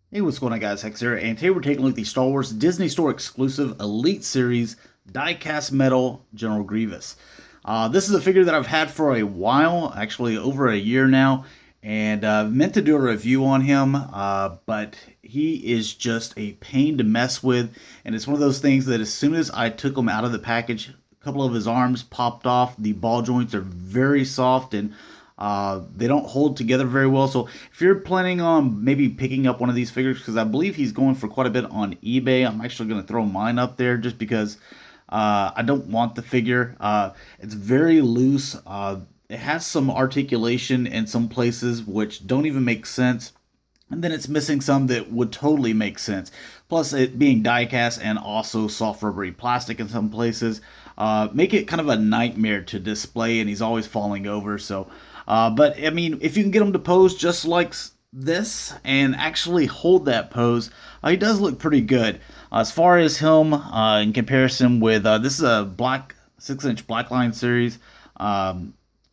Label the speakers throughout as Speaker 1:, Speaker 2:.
Speaker 1: Hey, what's going on, guys? Hex here, and today we're taking a look at the Star Wars Disney Store exclusive Elite Series die-cast metal General Grievous. This is a figure that I've had for a while, actually over a year now, and meant to do a review on him, but he is just a pain to mess with, and it's one of those things that as soon as I took him out of the package, a couple of his arms popped off. The ball joints are very soft, and they don't hold together very well. So if you're planning on maybe picking up one of these figures, because I believe he's going for quite a bit on eBay, I'm actually going to throw mine up there just because I don't want the figure. It's very loose. It has some articulation in some places which don't even make sense. And then it's missing some that would totally make sense. Plus, it being die cast and also soft rubbery plastic in some places make it kind of a nightmare to display, and he's always falling over. So, but I mean, if you can get him to pose just like this and actually hold that pose, he does look pretty good. As far as him in comparison with this is a black 6-inch Blackline series.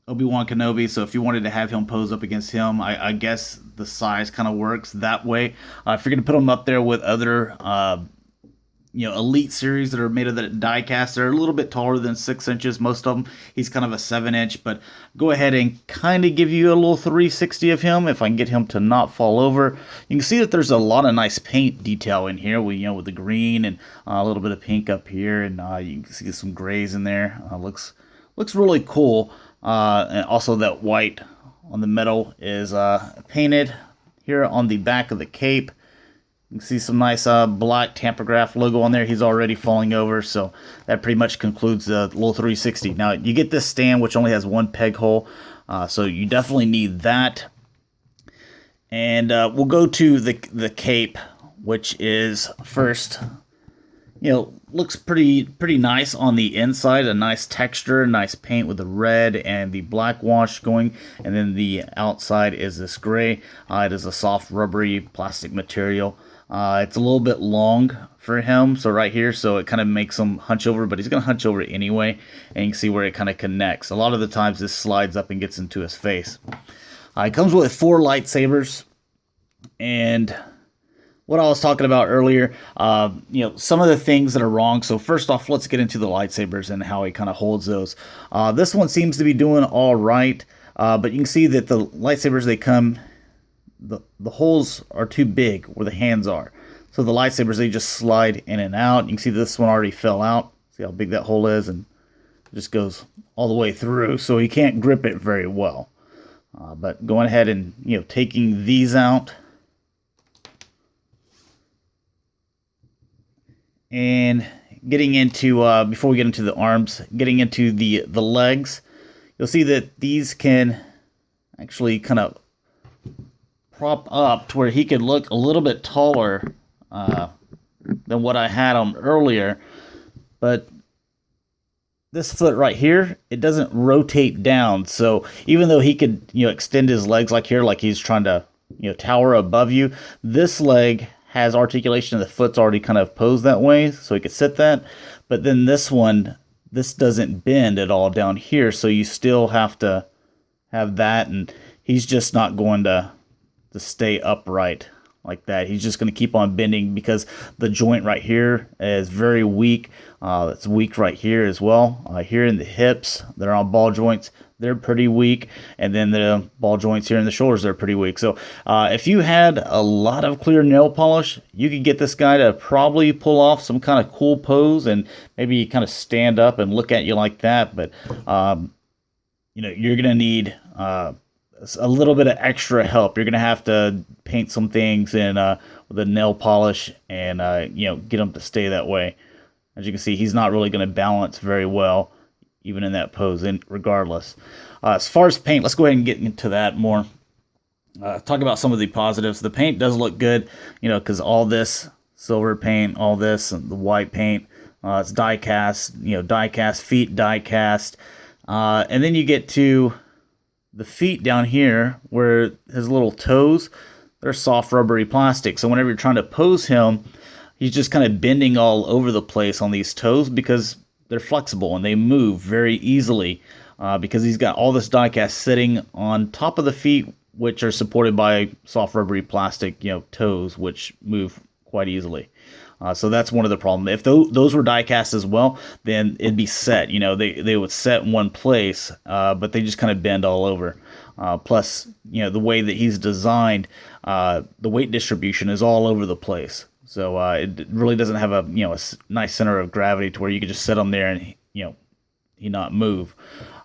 Speaker 1: Obi-Wan Kenobi, so if you wanted to have him pose up against him, I guess the size kind of works that way. If you're going to put him up there with other, Elite series that are made of the die cast, they're a little bit taller than 6 inches. Most of them, he's kind of a 7-inch, but go ahead and kind of give you a little 360 of him if I can get him to not fall over. You can see that there's a lot of nice paint detail in here, with the green and a little bit of pink up here, and you can see some grays in there. Looks really cool. And also that white on the metal is painted here on the back of the cape. You can see some nice black Tampergraph logo on there. He's already falling over, so that pretty much concludes the little 360. Now, you get this stand, which only has one peg hole, so you definitely need that. And we'll go to the cape, which is first, looks pretty nice on the inside. A nice texture, nice paint with the red and the black wash going, and then the outside is this gray. It is a soft rubbery plastic material. It's a little bit long for him, so right here, so it kind of makes him hunch over, but he's going to hunch over anyway, and you can see where it kind of connects. A lot of the times this slides up and gets into his face. It comes with 4 lightsabers, and what I was talking about earlier, some of the things that are wrong. So first off, let's get into the lightsabers and how he kind of holds those. This one seems to be doing all right, but you can see that the lightsabers, the holes are too big where the hands are. So the lightsabers, they just slide in and out. You can see this one already fell out. See how big that hole is, and it just goes all the way through, so he can't grip it very well. But going ahead and taking these out, and getting into, before we get into the arms, getting into the legs, you'll see that these can actually kind of prop up to where he could look a little bit taller than what I had him earlier. But this foot right here, it doesn't rotate down. So even though he could, extend his legs like here, like he's trying to, tower above you, this leg has articulation, and the foot's already kind of posed that way, so he could sit that. But then this one, this doesn't bend at all down here, so you still have to have that, and he's just not going to stay upright like that. He's just going to keep on bending because the joint right here is very weak. It's weak right here as well. Here in the hips, they're on ball joints. They're pretty weak, and then the ball joints here in the shoulders, they're pretty weak. So if you had a lot of clear nail polish, you could get this guy to probably pull off some kind of cool pose and maybe kind of stand up and look at you like that. But you're gonna need a little bit of extra help. You're gonna have to paint some things in with a nail polish and get him to stay that way. As you can see, he's not really going to balance very well, even in that pose, regardless. As far as paint, let's go ahead and get into that more. Talk about some of the positives. The paint does look good, because all this silver paint, all this, and the white paint, it's die cast, die cast, feet die cast. And then you get to the feet down here where his little toes, they're soft rubbery plastic. So whenever you're trying to pose him, he's just kind of bending all over the place on these toes because they're flexible and they move very easily because he's got all this die cast sitting on top of the feet which are supported by soft rubbery plastic, toes, which move quite easily. So that's one of the problems. If those were die cast as well, then it'd be set. They would set in one place, but they just kind of bend all over. Plus, the way that he's designed, the weight distribution is all over the place. So it really doesn't have a nice center of gravity to where you could just sit on there and he not move.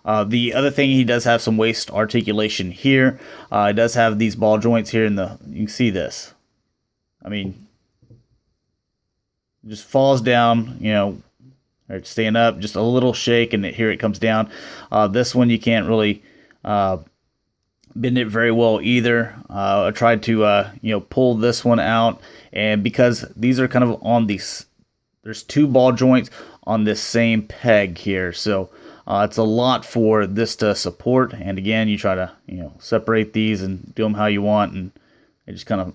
Speaker 1: The other thing, he does have some waist articulation here. It does have these ball joints here you can see this. I mean, just falls down, or stand up, just a little shake, and here it comes down. This one you can't really bend it very well either. I tried to pull this one out, and because these are kind of on these, there's two ball joints on this same peg here, so it's a lot for this to support. And again, you try to separate these and do them how you want, and they just kind of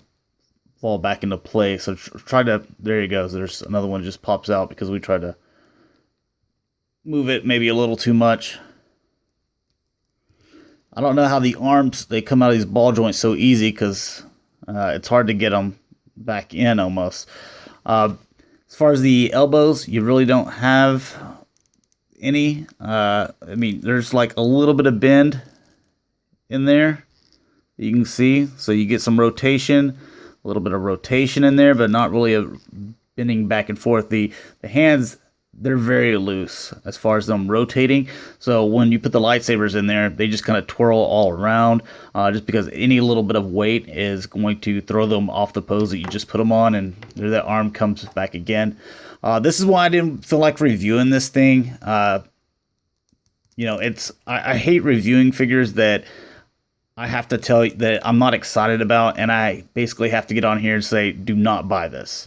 Speaker 1: fall back into place. So try to, there you go. There's another one that just pops out because we tried to move it maybe a little too much. I don't know how the arms, they come out of these ball joints so easy, because it's hard to get them back in almost. As far as the elbows, you really don't have any. I mean, there's like a little bit of bend in there, you can see. So you get some rotation, a little bit of rotation in there, but not really a bending back and forth. The hands, they're very loose as far as them rotating. So when you put the lightsabers in there, they just kind of twirl all around, just because any little bit of weight is going to throw them off the pose that you just put them on, and there that arm comes back again. This is why I didn't feel like reviewing this thing. I hate reviewing figures that I have to tell you that I'm not excited about, and I basically have to get on here and say, do not buy this.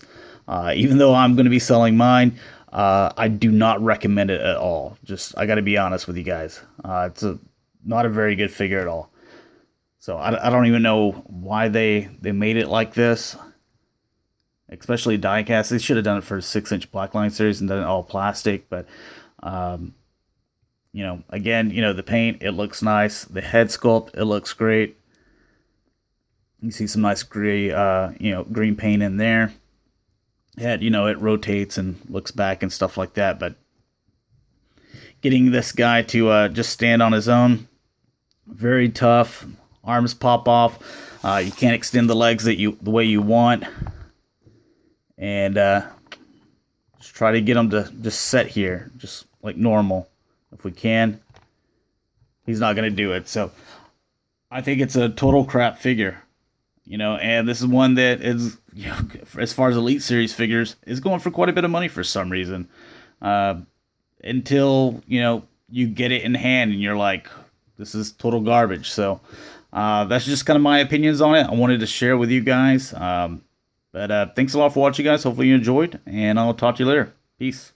Speaker 1: Even though I'm going to be selling mine, I do not recommend it at all. I got to be honest with you guys. It's not a very good figure at all. So I don't even know why they made it like this, especially die cast. They should have done it for a 6-inch Blackline series and done it all plastic. But again, the paint, it looks nice. The head sculpt, it looks great. You see some nice gray, green paint in there. Head, it rotates and looks back and stuff like that. But getting this guy to just stand on his own, very tough. Arms pop off. You can't extend the legs the way you want. And just try to get him to just set here, just like normal. If we can. He's not going to do it. So I think it's a total crap figure. And this is one that is, as far as Elite Series figures, is going for quite a bit of money for some reason. Until, you get it in hand and you're like, this is total garbage. So that's just kind of my opinions on it. I wanted to share with you guys. But thanks a lot for watching, guys. Hopefully you enjoyed, and I'll talk to you later. Peace.